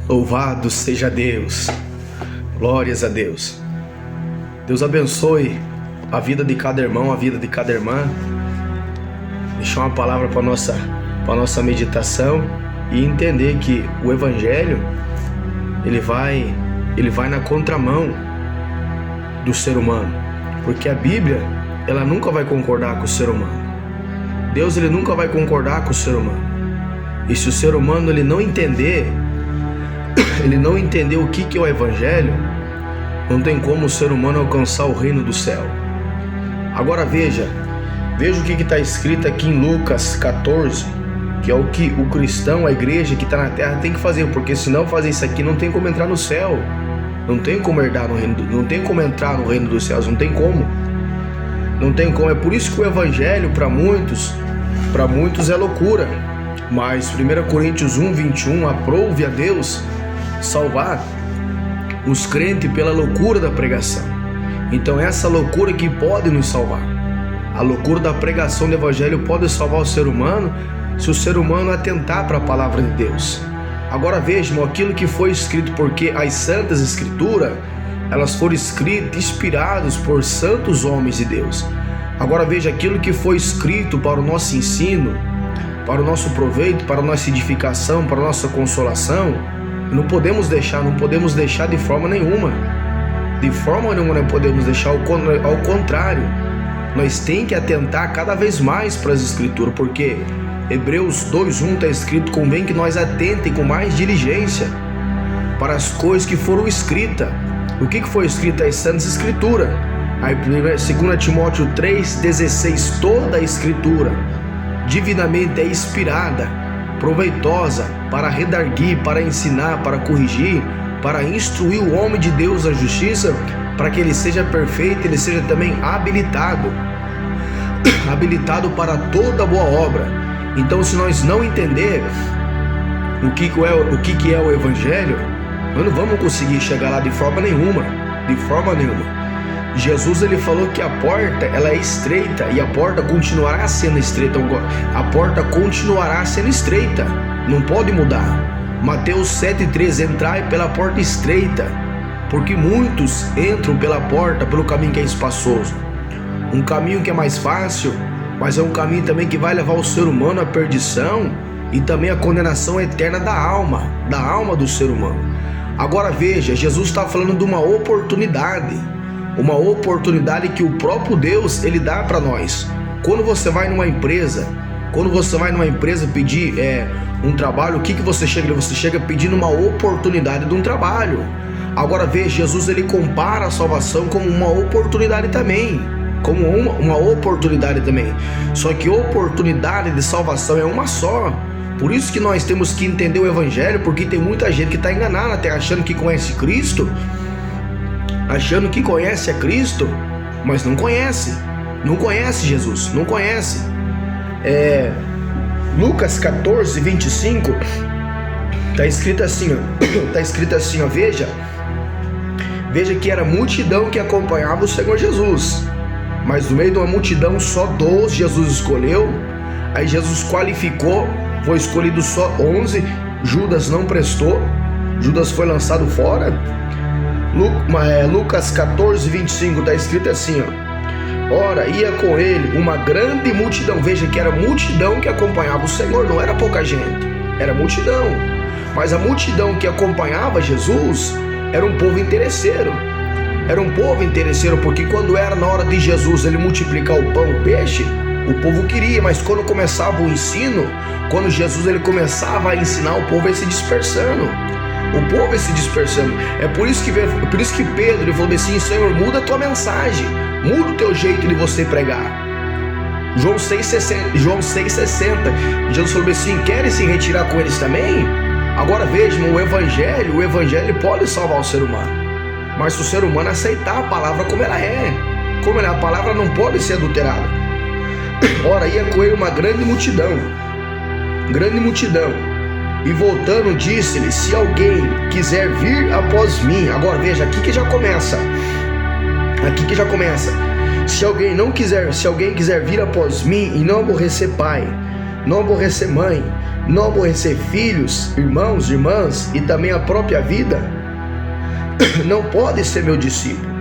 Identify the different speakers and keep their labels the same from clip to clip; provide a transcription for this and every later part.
Speaker 1: Louvado seja Deus, glórias a Deus. Deus abençoe a vida de cada irmão, a vida de cada irmã. Deixar uma palavra para nossa meditação e entender que o Evangelho ele vai na contramão do ser humano, porque a Bíblia ela nunca vai concordar com o ser humano. Deus ele nunca vai concordar com o ser humano. E se o ser humano ele não entender o que é o Evangelho, não tem como o ser humano alcançar o reino do céu. Agora veja o que está escrito aqui em Lucas 14, que é o que o cristão, a igreja que está na terra tem que fazer, porque se não fazer isso aqui não tem como entrar no céu, não tem como herdar no reino, não tem como entrar no reino dos céus, não tem como. É por isso que o Evangelho para muitos é loucura. Mas 1 Coríntios 1:21 aprove a Deus salvar os crentes pela loucura da pregação. Então essa loucura que pode nos salvar. A loucura da pregação do Evangelho pode salvar o ser humano se o ser humano atentar para a palavra de Deus. Agora vejam aquilo que foi escrito, porque as Santas Escrituras elas foram escritas, inspiradas por santos homens de Deus. Agora veja aquilo que foi escrito para o nosso ensino, para o nosso proveito, para a nossa edificação, para a nossa consolação. Não podemos deixar de forma nenhuma. De forma nenhuma não podemos deixar, ao contrário. Nós temos que atentar cada vez mais para as Escrituras, porque Hebreus 2:1 está escrito: convém que nós atentem com mais diligência para as coisas que foram escritas. O que foi escrito? As Santas Escrituras. Aí 2 Timóteo 3:16, toda a Escritura divinamente é inspirada, proveitosa para redarguir, para ensinar, para corrigir, para instruir o homem de Deus na justiça, para que ele seja perfeito, ele seja também habilitado para toda boa obra. Então, se nós não entender o que é o Evangelho, nós não vamos conseguir chegar lá de forma nenhuma. Jesus ele falou que a porta ela é estreita e a porta continuará sendo estreita. A porta continuará sendo estreita, não pode mudar. Mateus 7:13, entrai pela porta estreita, porque muitos entram pela porta, pelo caminho que é espaçoso. Um caminho que é mais fácil, mas é um caminho também que vai levar o ser humano à perdição e também à condenação eterna da alma do ser humano. Agora veja, Jesus está falando de uma oportunidade que o próprio Deus ele dá para nós. Quando você vai numa empresa pedir um trabalho, o que você chega? Você chega pedindo uma oportunidade de um trabalho. Agora veja, Jesus ele compara a salvação como uma oportunidade também, só que oportunidade de salvação é uma só. Por isso que nós temos que entender o Evangelho, porque tem muita gente que está enganada até achando que conhece Cristo, achando que conhece a Cristo, mas não conhece Jesus, não conhece. Lucas 14:25 está escrito assim, ó, veja que era multidão que acompanhava o Senhor Jesus, mas no meio de uma multidão só 12 Jesus escolheu. Aí Jesus qualificou, foi escolhido só 11, Judas não prestou, Judas foi lançado fora. Lucas 14:25 está escrito assim, ó: ora, ia com ele uma grande multidão. Veja que era multidão que acompanhava o Senhor, não era pouca gente, era multidão. Mas a multidão que acompanhava Jesus era um povo interesseiro. Porque quando era na hora de Jesus ele multiplicar o pão e o peixe, o povo queria, mas quando começava o ensino, quando Jesus ele começava a ensinar, o povo ia se dispersando. É por isso que Pedro ele falou assim: Senhor, muda a tua mensagem, muda o teu jeito de você pregar. João 6,60, Jesus falou assim: querem se retirar com eles também? Agora vejam, o Evangelho pode salvar o ser humano, mas se o ser humano aceitar a palavra como ela é, a palavra não pode ser adulterada. Ora, ia com ele uma grande multidão, e voltando disse-lhe: se alguém quiser vir após mim. Agora veja, aqui que já começa. Se alguém quiser vir após mim e não aborrecer pai, não aborrecer mãe, não aborrecer filhos, irmãos, irmãs e também a própria vida, não pode ser meu discípulo.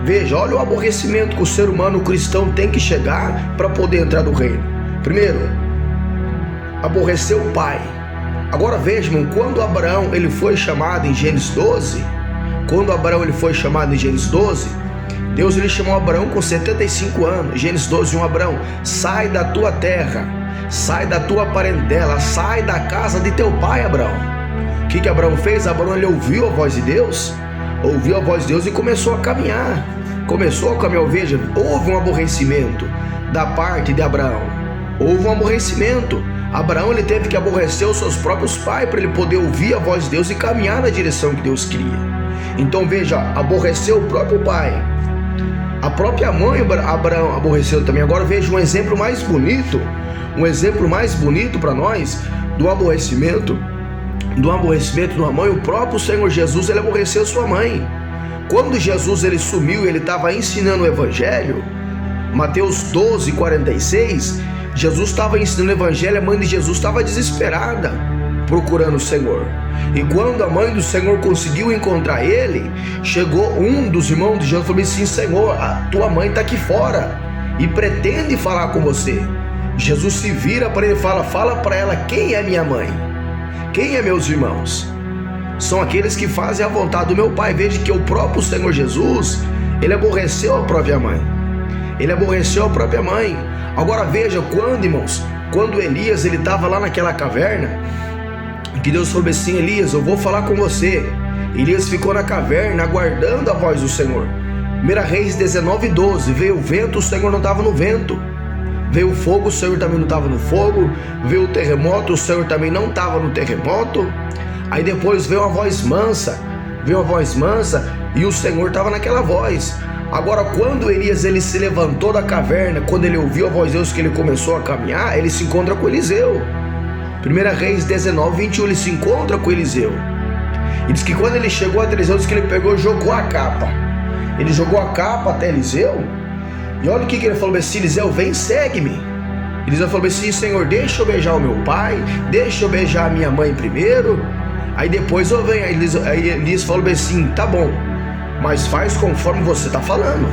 Speaker 1: Veja, olha o aborrecimento que o ser humano cristão tem que chegar para poder entrar no reino. Primeiro, aborrecer o pai. Agora vejam, quando Abraão ele foi chamado em Gênesis 12, Deus ele chamou Abraão com 75 anos. Gênesis 12, 1, Abraão, sai da tua terra, sai da tua parentela, sai da casa de teu pai, Abraão. O que Abraão fez? Abraão ele ouviu a voz de Deus, e começou a caminhar. Veja, houve um aborrecimento da parte de Abraão. Abraão ele teve que aborrecer os seus próprios pais para ele poder ouvir a voz de Deus e caminhar na direção que Deus queria. Então veja, aborreceu o próprio pai. A própria mãe Abraão aborreceu também. Agora veja um exemplo mais bonito para nós do aborrecimento de uma mãe. O próprio Senhor Jesus ele aborreceu sua mãe. Quando Jesus ele sumiu, ele estava ensinando o evangelho, Mateus 12, 46, Jesus estava ensinando o evangelho, a mãe de Jesus estava desesperada, procurando o Senhor. E quando a mãe do Senhor conseguiu encontrar ele, chegou um dos irmãos de Jesus e falou assim: Senhor, a tua mãe está aqui fora e pretende falar com você. Jesus se vira para ele e fala para ela: quem é minha mãe? Quem é meus irmãos? São aqueles que fazem a vontade do meu Pai. Veja que o próprio Senhor Jesus, ele aborreceu a própria mãe. Agora veja quando Elias ele estava lá naquela caverna, que Deus falou assim: Elias, eu vou falar com você. Elias ficou na caverna aguardando a voz do Senhor. 1 Reis 19, 12, veio o vento, o Senhor não estava no vento. Veio o fogo, o Senhor também não estava no fogo. Veio o terremoto, o Senhor também não estava no terremoto. Aí depois veio uma voz mansa, e o Senhor estava naquela voz. Agora quando Elias ele se levantou da caverna, quando ele ouviu a voz de Deus, que ele começou a caminhar, ele se encontra com Eliseu. 1 Reis 19, 21, ele se encontra com Eliseu. E diz que quando ele chegou até Eliseu, diz que ele pegou e jogou a capa. Ele jogou a capa até Eliseu. E olha o que ele falou assim: Eliseu, vem, segue-me. Eliseu falou assim: Senhor, deixa eu beijar o meu pai, deixa eu beijar a minha mãe primeiro, aí depois eu venho. Aí Elias falou assim: tá bom, mas faz conforme você está falando.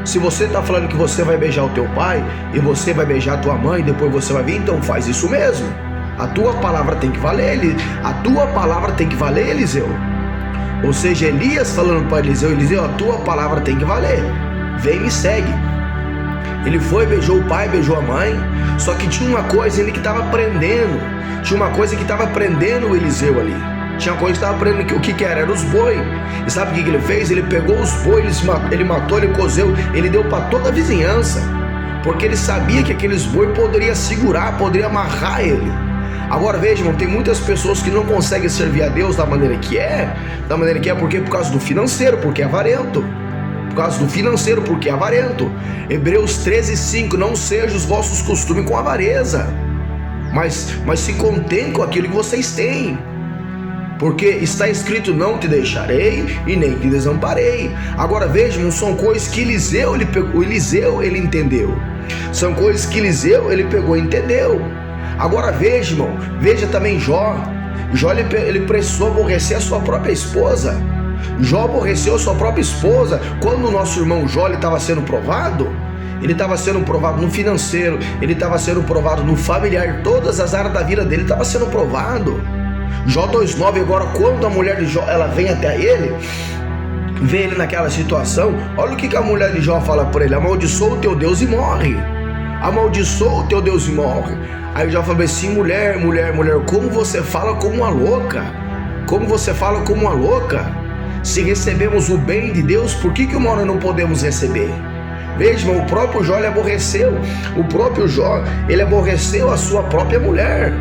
Speaker 1: Se você está falando que você vai beijar o teu pai e você vai beijar a tua mãe e depois você vai vir, então faz isso mesmo. A tua palavra tem que valer, Eliseu. Ou seja, Elias falando para Eliseu: a tua palavra tem que valer, vem, me segue. Ele foi, beijou o pai, beijou a mãe. Só que tinha uma coisa ainda que estava prendendo. O Eliseu ali. Tinha uma coisa que estava prendendo. O que era? Era os boi. E sabe o que ele fez? Ele pegou os boi, ele matou, ele cozeu, ele deu para toda a vizinhança. Porque ele sabia que aqueles boi poderia segurar, poderia amarrar ele. Agora vejam, tem muitas pessoas que não conseguem servir a Deus da maneira que é, porque por causa do financeiro, porque é avarento. Hebreus 13, 5, não sejam os vossos costumes com avareza, mas se contém com aquilo que vocês têm, porque está escrito: não te deixarei e nem te desamparei. Agora vejam, são coisas que Eliseu ele entendeu, são coisas que Eliseu ele pegou e entendeu. Agora veja, irmão, veja também Jó ele precisou aborrecer a sua própria esposa. Jó aborreceu sua própria esposa. Quando o nosso irmão Jó estava sendo provado, ele estava sendo provado no financeiro, ele estava sendo provado no familiar, todas as áreas da vida dele estava sendo provado. Jó 2,9, agora quando a mulher de Jó ela vem até ele, vê ele naquela situação, olha o que a mulher de Jó fala para ele: amaldiçoa o teu Deus e morre. Aí Jó falou assim: mulher, como você fala como uma louca? Se recebemos o bem de Deus, por que uma hora não podemos receber? Veja, o próprio Jó ele aborreceu. Ele aborreceu a sua própria mulher.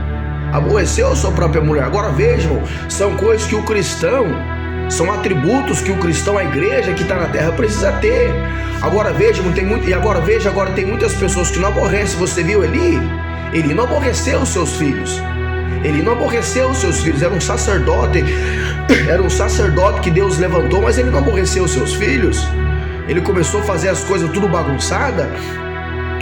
Speaker 1: Agora vejam, são coisas que o cristão, são atributos que o cristão, a igreja que está na terra precisa ter. Agora vejam, tem muitas pessoas que não aborrecem. Você viu Eli não aborreceu os seus filhos. Era um sacerdote que Deus levantou, mas ele não aborreceu os seus filhos. Ele começou a fazer as coisas tudo bagunçada,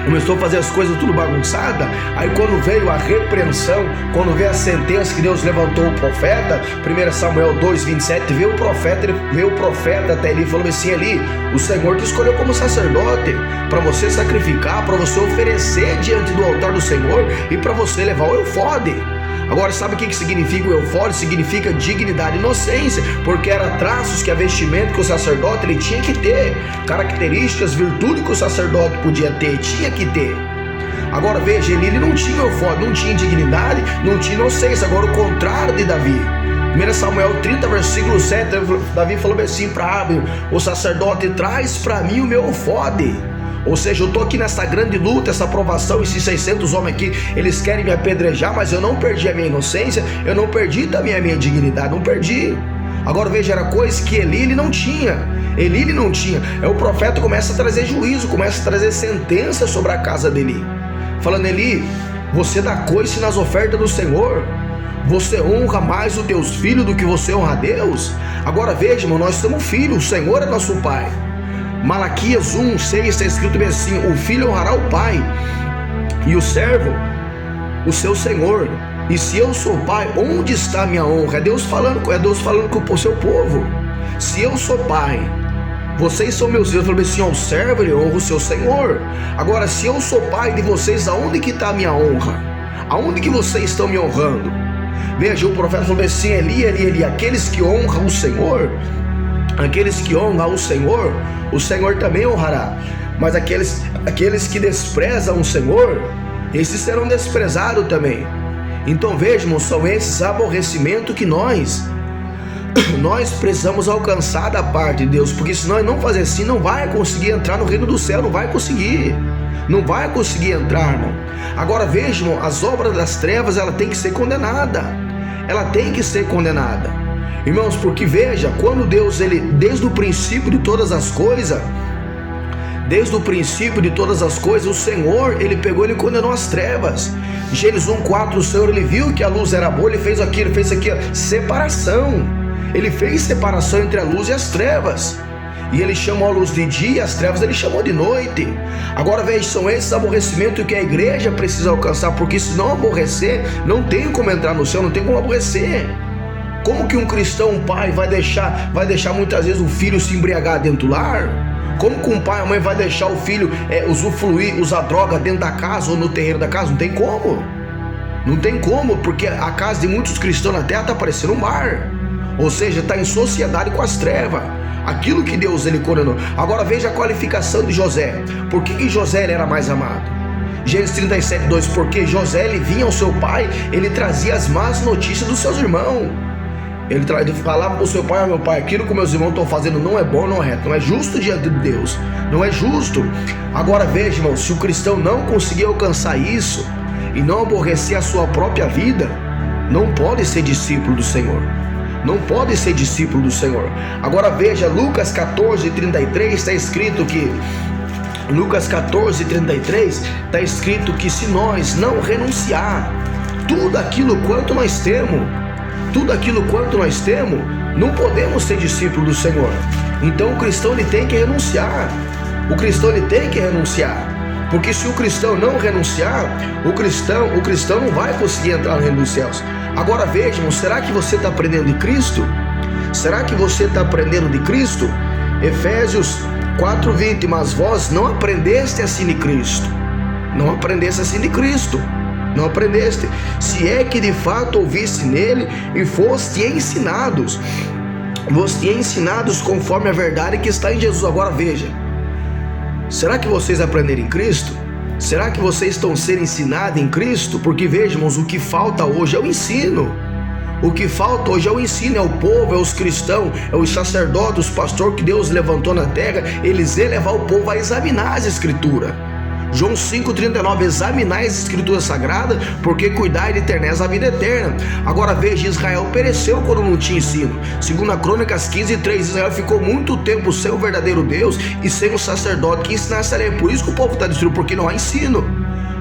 Speaker 1: começou a fazer as coisas tudo bagunçada. Aí quando veio a repreensão, quando veio a sentença que Deus levantou o profeta, 1 Samuel 2:27, veio o profeta até Eli e falou assim: Eli, o Senhor te escolheu como sacerdote para você sacrificar, para você oferecer diante do altar do Senhor e para você levar o efode. Agora, sabe o que significa o eufório? Significa dignidade e inocência, porque era traços que a vestimenta que o sacerdote ele tinha que ter, características, virtudes que o sacerdote podia ter, tinha que ter. Agora veja, ele não tinha eufório, não tinha dignidade, não tinha inocência. Agora o contrário de Davi. 1 Samuel 30, versículo 7, Davi falou assim para Abner: o sacerdote traz para mim o meu eufode. Ou seja, eu estou aqui nessa grande luta, essa provação, esses 600 homens aqui, eles querem me apedrejar, mas eu não perdi a minha inocência, eu não perdi também a minha dignidade, não perdi. Agora veja, era coisa que Eli não tinha. Eli não tinha. Aí o profeta começa a trazer juízo, começa a trazer sentença sobre a casa de Eli, falando: Eli, você dá coice nas ofertas do Senhor, você honra mais os teus filhos do que você honra a Deus. Agora veja, irmão, nós somos filhos, o Senhor é nosso Pai. Malaquias 1:6 está escrito bem assim: o filho honrará o pai e o servo o seu senhor. E se eu sou pai, onde está a minha honra? É Deus falando com o seu povo. Se eu sou pai, vocês são meus filhos. Ele falou assim: o servo ele honra o seu senhor. Agora, se eu sou pai de vocês, aonde que está a minha honra? Aonde que vocês estão me honrando? Veja, o profeta falou assim: Eli, aqueles que honram o Senhor, aqueles que honram o Senhor também honrará. Mas aqueles que desprezam o Senhor, esses serão desprezados também. Então vejam, são esses aborrecimentos que nós precisamos alcançar da parte de Deus, porque se nós não fazer assim, não vai conseguir entrar no reino do céu, não vai conseguir entrar, irmão. Agora vejam, as obras das trevas, ela tem que ser condenada, irmãos, porque veja, quando Deus, ele, desde o princípio de todas as coisas, o Senhor, ele pegou, ele condenou as trevas. Gênesis 1:4, o Senhor, ele viu que a luz era boa, ele fez aqui, separação. Ele fez separação entre a luz e as trevas. E ele chamou a luz de dia e as trevas ele chamou de noite. Agora veja, são esses aborrecimentos que a igreja precisa alcançar, porque se não aborrecer, não tem como entrar no céu, não tem como aborrecer. Como que um cristão, um pai, vai deixar muitas vezes o filho se embriagar dentro do lar? Como que um pai, a mãe vai deixar o filho usufruir, usar droga dentro da casa ou no terreiro da casa? Não tem como, porque a casa de muitos cristãos na terra está parecendo um bar, ou seja, está em sociedade com as trevas, aquilo que Deus ele condenou. Agora veja a qualificação de José. Por que José ele era mais amado? Gênesis 37:2, porque José ele vinha ao seu pai, ele trazia as más notícias dos seus irmãos. Ele falava para o seu pai: meu pai, aquilo que meus irmãos estão fazendo não é bom, não é reto, não é justo diante de Deus, não é justo. Agora veja, irmão, se o cristão não conseguir alcançar isso e não aborrecer a sua própria vida, não pode ser discípulo do Senhor. Agora veja, Lucas 14:33 está escrito que que se nós não renunciar tudo aquilo quanto nós temos, não podemos ser discípulo do Senhor. Então o cristão ele tem que renunciar. Porque se o cristão não renunciar, o cristão não vai conseguir entrar no reino dos céus. Agora vejam, será que você está aprendendo de Cristo? Efésios 4:20, mas vós não aprendeste assim de Cristo. Não aprendeste, se é que de fato ouviste nele e foste ensinados conforme a verdade que está em Jesus. Agora veja, será que vocês aprenderam em Cristo? Será que vocês estão sendo ensinados em Cristo? Porque vejamos, o que falta hoje é o ensino. É o povo, é os cristãos, é os sacerdotes, os pastores que Deus levantou na terra, eles iam levar o povo a examinar as escrituras. João 5:39, examinai as escrituras sagradas, porque cuidai de eterneis a vida eterna. Agora veja, Israel pereceu quando não tinha ensino. 2 Crônicas 15:3, Israel ficou muito tempo sem o verdadeiro Deus e sem o sacerdote que ensinasse a lei. Por isso que o povo está destruído, porque não há ensino.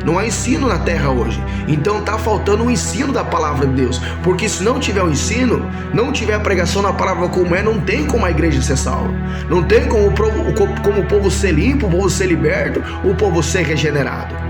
Speaker 1: Não há ensino na terra hoje. Então está faltando o ensino da palavra de Deus. Porque se não tiver o ensino, não tiver a pregação da palavra como é, não tem como a igreja ser salva. Não tem como o povo ser limpo, o povo ser liberto, o povo ser regenerado.